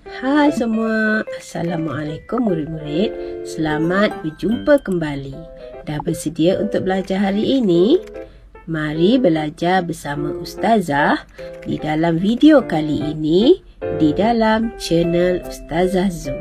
Hai semua, Assalamualaikum murid-murid. Selamat berjumpa kembali. Dah bersedia untuk belajar hari ini? Mari belajar bersama Ustazah di dalam video kali ini di dalam channel Ustazah Zu.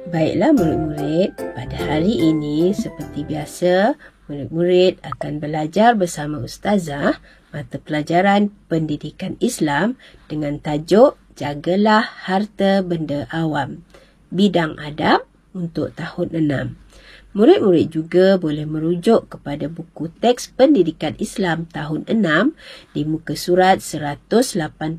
Baiklah murid-murid, pada hari ini seperti biasa, murid-murid akan belajar bersama Ustazah mata pelajaran Pendidikan Islam dengan tajuk Jagalah Harta Benda Awam, bidang adab untuk tahun 6. Murid-murid juga boleh merujuk kepada buku teks Pendidikan Islam tahun 6 di muka surat 189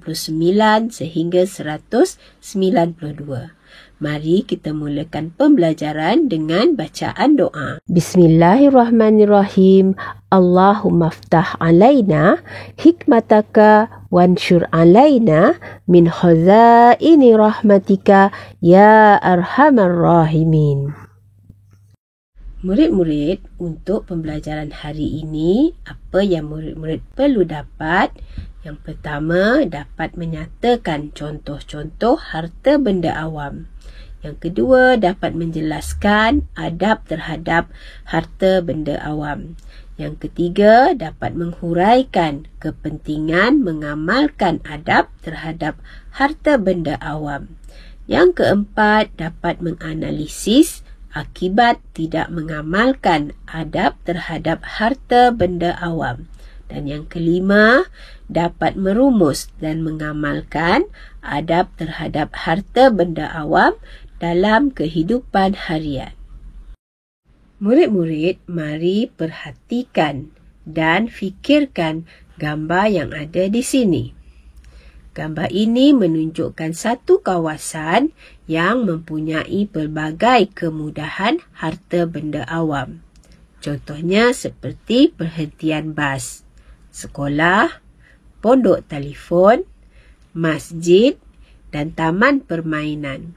sehingga 192. Mari kita mulakan pembelajaran dengan bacaan doa. Bismillahirrahmanirrahim. Allahumma ftah alaina hikmataka wanshur alaina min khazaini rahmatika ya arhamar rahimin. Murid-murid, untuk pembelajaran hari ini, apa yang murid-murid perlu dapat? Yang pertama, dapat menyatakan contoh-contoh harta benda awam. Yang kedua, dapat menjelaskan adab terhadap harta benda awam. Yang ketiga, dapat menghuraikan kepentingan mengamalkan adab terhadap harta benda awam. Yang keempat, dapat menganalisis akibat tidak mengamalkan adab terhadap harta benda awam. Dan yang kelima, dapat merumus dan mengamalkan adab terhadap harta benda awam dalam kehidupan harian. Murid-murid, mari perhatikan dan fikirkan gambar yang ada di sini. Gambar ini menunjukkan satu kawasan yang mempunyai pelbagai kemudahan harta benda awam. Contohnya seperti perhentian bas, sekolah, pondok telefon, masjid dan taman permainan.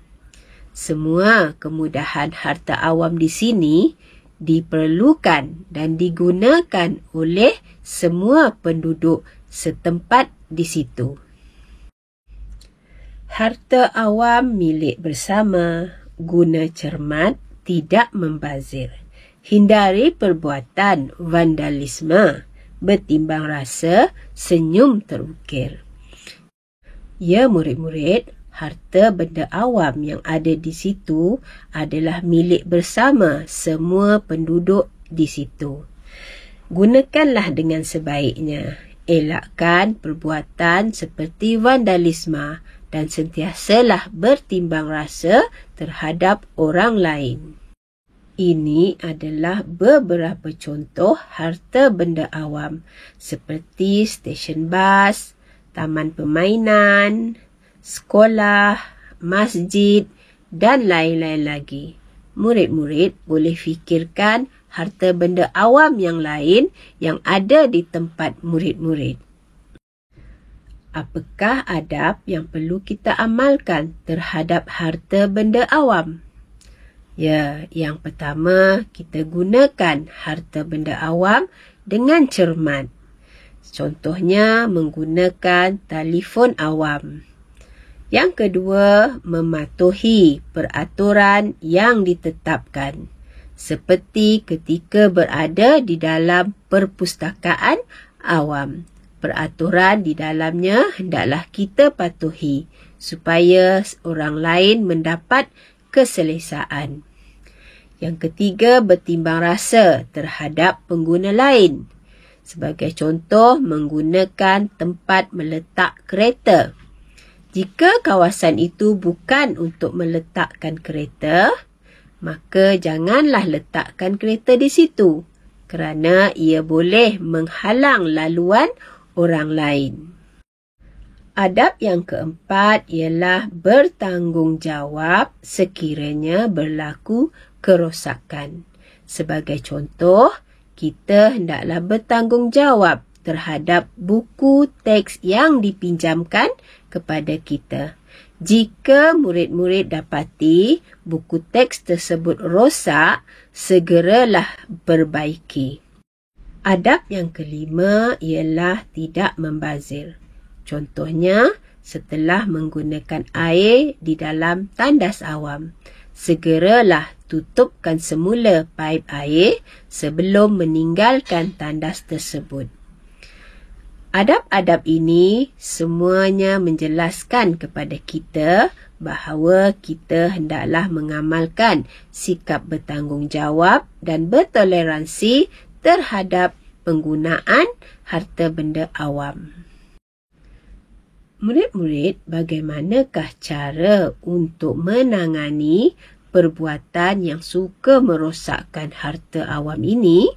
Semua kemudahan harta awam di sini diperlukan dan digunakan oleh semua penduduk setempat di situ. Harta awam milik bersama, guna cermat, tidak membazir. Hindari perbuatan vandalisme, bertimbang rasa, senyum terukir. Ya murid-murid, harta benda awam yang ada di situ adalah milik bersama semua penduduk di situ. Gunakanlah dengan sebaiknya. Elakkan perbuatan seperti vandalisme dan sentiasalah bertimbang rasa terhadap orang lain. Ini adalah beberapa contoh harta benda awam seperti stesen bas, taman permainan, sekolah, masjid dan lain-lain lagi. Murid-murid boleh fikirkan harta benda awam yang lain yang ada di tempat murid-murid. Apakah adab yang perlu kita amalkan terhadap harta benda awam? Ya, yang pertama, kita gunakan harta benda awam dengan cermat. Contohnya, menggunakan telefon awam. Yang kedua, mematuhi peraturan yang ditetapkan, seperti ketika berada di dalam perpustakaan awam. Peraturan di dalamnya hendaklah kita patuhi supaya orang lain mendapat keselesaan. Yang ketiga, bertimbang rasa terhadap pengguna lain. Sebagai contoh, menggunakan tempat meletak kereta. Jika kawasan itu bukan untuk meletakkan kereta, maka janganlah letakkan kereta di situ kerana ia boleh menghalang laluan orang lain. Adab yang keempat ialah bertanggungjawab sekiranya berlaku kerosakan. Sebagai contoh, kita hendaklah bertanggungjawab terhadap buku teks yang dipinjamkan kepada kita. Jika murid-murid dapati buku teks tersebut rosak, segeralah perbaiki. Adab yang kelima ialah tidak membazir. Contohnya, setelah menggunakan air di dalam tandas awam, segeralah tutupkan semula paip air sebelum meninggalkan tandas tersebut. Adab-adab ini semuanya menjelaskan kepada kita bahawa kita hendaklah mengamalkan sikap bertanggungjawab dan bertoleransi terhadap penggunaan harta benda awam. Murid-murid, bagaimanakah cara untuk menangani perbuatan yang suka merosakkan harta awam ini?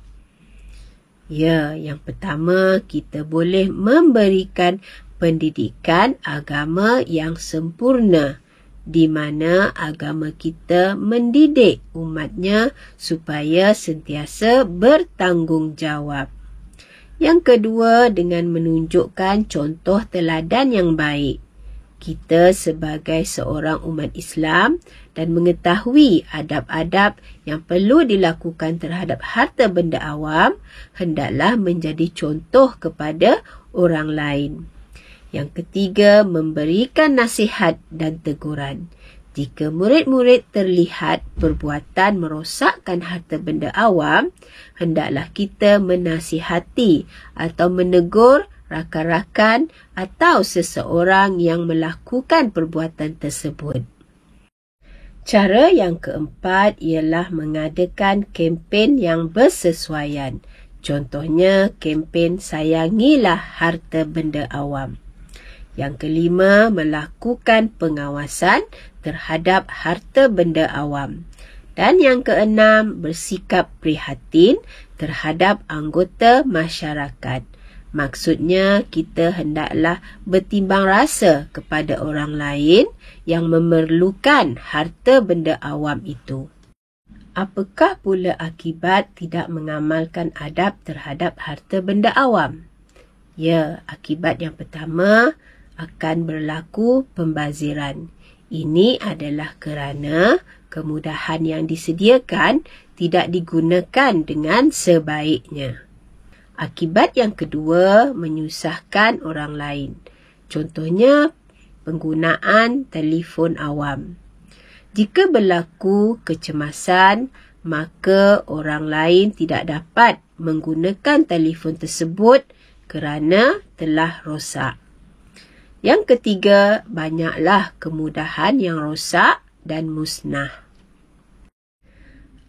Ya, yang pertama, kita boleh memberikan pendidikan agama yang sempurna, di mana agama kita mendidik umatnya supaya sentiasa bertanggungjawab. Yang kedua, dengan menunjukkan contoh teladan yang baik. Kita sebagai seorang umat Islam dan mengetahui adab-adab yang perlu dilakukan terhadap harta benda awam, hendaklah menjadi contoh kepada orang lain. Yang ketiga, memberikan nasihat dan teguran. Jika murid-murid terlihat perbuatan merosakkan harta benda awam, hendaklah kita menasihati atau menegur rakan-rakan atau seseorang yang melakukan perbuatan tersebut. Cara yang keempat ialah mengadakan kempen yang bersesuaian. Contohnya, kempen sayangilah harta benda awam. Yang kelima, melakukan pengawasan terhadap harta benda awam. Dan yang keenam, bersikap prihatin terhadap anggota masyarakat. Maksudnya, kita hendaklah bertimbang rasa kepada orang lain yang memerlukan harta benda awam itu. Apakah pula akibat tidak mengamalkan adab terhadap harta benda awam? Ya, akibat yang pertama akan berlaku pembaziran. Ini adalah kerana kemudahan yang disediakan tidak digunakan dengan sebaiknya. Akibat yang kedua, menyusahkan orang lain. Contohnya, penggunaan telefon awam. Jika berlaku kecemasan, maka orang lain tidak dapat menggunakan telefon tersebut kerana telah rosak. Yang ketiga, banyaklah kemudahan yang rosak dan musnah.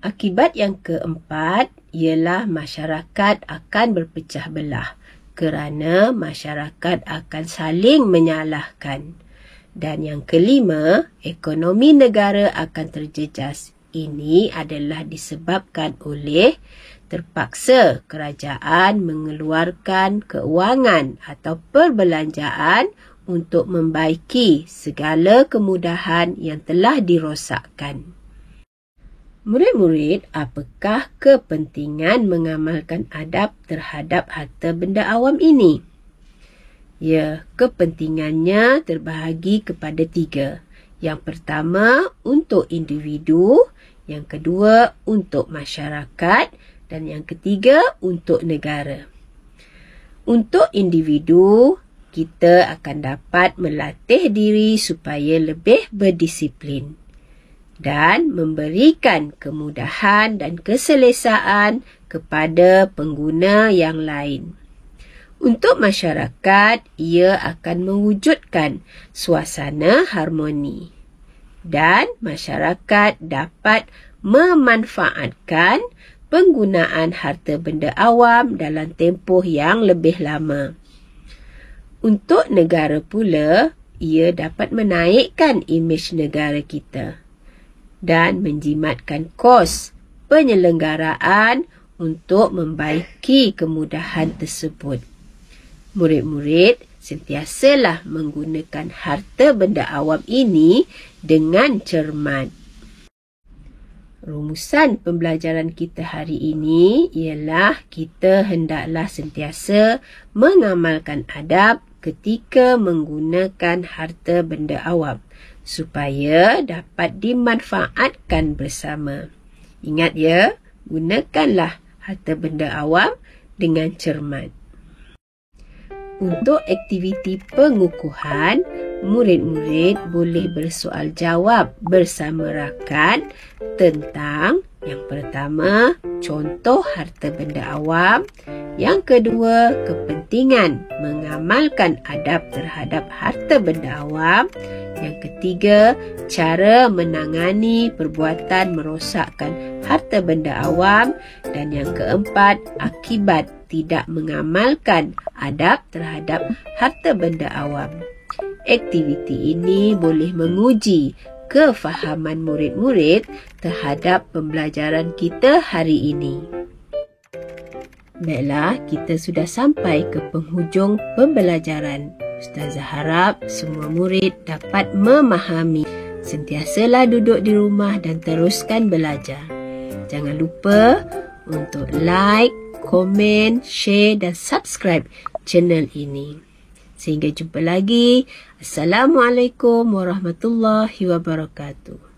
Akibat yang keempat ialah masyarakat akan berpecah belah kerana masyarakat akan saling menyalahkan. Dan yang kelima, ekonomi negara akan terjejas. Ini adalah disebabkan oleh terpaksa kerajaan mengeluarkan keuangan atau perbelanjaan untuk membaiki segala kemudahan yang telah dirosakkan. Murid-murid, apakah kepentingan mengamalkan adab terhadap harta benda awam ini? Ya, kepentingannya terbahagi kepada 3. Yang pertama, untuk individu. Yang kedua, untuk masyarakat. Dan yang ketiga, untuk negara. Untuk individu, kita akan dapat melatih diri supaya lebih berdisiplin dan memberikan kemudahan dan keselesaan kepada pengguna yang lain. Untuk masyarakat, ia akan mewujudkan suasana harmoni dan masyarakat dapat memanfaatkan penggunaan harta benda awam dalam tempoh yang lebih lama. Untuk negara pula, ia dapat menaikkan imej negara kita dan menjimatkan kos penyelenggaraan untuk membaiki kemudahan tersebut. Murid-murid, sentiasalah menggunakan harta benda awam ini dengan cermat. Rumusan pembelajaran kita hari ini ialah kita hendaklah sentiasa mengamalkan adab ketika menggunakan harta benda awam supaya dapat dimanfaatkan bersama. Ingat ya, gunakanlah harta benda awam dengan cermat. Untuk aktiviti pengukuhan, murid-murid boleh bersoal jawab bersama rakan tentang yang pertama, contoh harta benda awam. Yang kedua, kepentingan mengamalkan adab terhadap harta benda awam. Yang ketiga, cara menangani perbuatan merosakkan harta benda awam. Dan yang keempat, akibat tidak mengamalkan adab terhadap harta benda awam. Aktiviti ini boleh menguji kefahaman murid-murid terhadap pembelajaran kita hari ini. Baiklah, kita sudah sampai ke penghujung pembelajaran. Ustazah harap semua murid dapat memahami. Sentiasalah duduk di rumah dan teruskan belajar. Jangan lupa untuk like, komen, share dan subscribe channel ini. Sehingga jumpa lagi. Assalamualaikum warahmatullahi wabarakatuh.